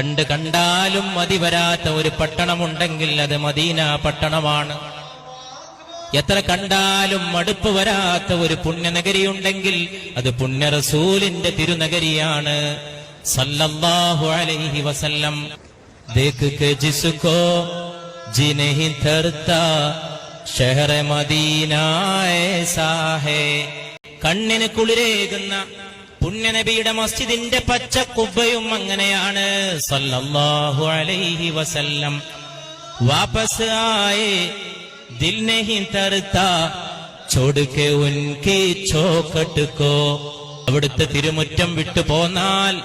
കണ്ടാലും മതി വരാത്ത ഒരു പട്ടണമുണ്ടെങ്കിൽ അത് മദീന പട്ടണമാണ്. എത്ര കണ്ടാലും മടുപ്പ് വരാത്ത ഒരു പുണ്യനഗരിയുണ്ടെങ്കിൽ അത് പുണ്യ റസൂലിന്റെ തിരുനഗരിയാണ് സല്ലല്ലാഹു അലൈഹി വസല്ലം. ദേഖ് കെ ജിസ്കോ ജി നഹീ തർതാ ശഹർ മദീന ഐസാ ഹൈ. കണ്ണിന് കുളിരേകുന്ന പുണ്യനബിയുടെ മസ്ജിദിന്റെ പച്ച കുബ്ബയും അങ്ങനെയാണ് സല്ലല്ലാഹു അലൈഹി വസല്ലം. വാപസ് ആയേ ദിൽ നഹീ തർതാ ചോട് കെ ഉൻകി ചോഖട്ട് കോ. അവിടുത്തെ തിരുമുറ്റം വിട്ടു പോന്നാൽ,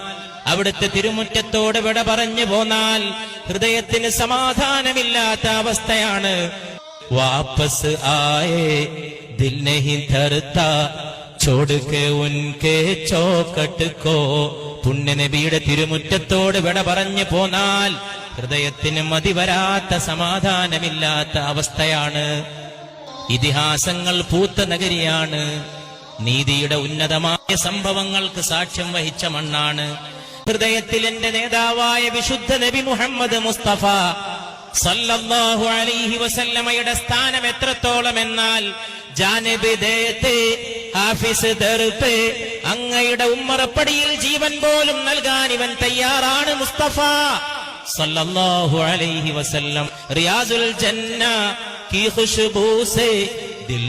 അവിടുത്തെ തിരുമുറ്റത്തോട് വിട പറഞ്ഞു പോന്നാൽ ഹൃദയത്തിന് സമാധാനമില്ലാത്ത അവസ്ഥയാണ്. വാപസ് ആയേ ദിൽ നഹീ തർതാ ചോട് കെ ഉൻകെ ചോഖട്ട് കോ. പുണ്യനബിയുടെ തിരുമുറ്റത്തോട് വിട പറഞ്ഞു പോന്നാൽ ഹൃദയത്തിന് മതിവരാത്ത സമാധാനമില്ലാത്ത അവസ്ഥയാണ്. ഇതിഹാസങ്ങൾ പൂത്ത നഗരിയാണ്. നീതിയുടെ ഉന്നതമായ സംഭവങ്ങൾക്ക് സാക്ഷ്യം വഹിച്ച മണ്ണാണ്. ഹൃദയത്തിൽ എന്റെ നേതാവായ വിശുദ്ധ നബി മുഹമ്മദ് മുസ്തഫ സല്ലല്ലാഹു അലൈഹി വസല്ലമയുടെ സ്ഥാനം എത്രത്തോളം എന്നാൽ ജാനിബ് ദേത്തെ ഹാഫിസ് ദർപേ, അങ്ങയുടെ ഉമ്മറപ്പടിയിൽ ജീവൻ പോലും നൽകാൻ ഇവൻ തയ്യാറാണ് മുസ്തഫ സല്ലല്ലാഹു അലൈഹി വസല്ലം. റിയാസുൽ ജന്ന की खुशबू से दिल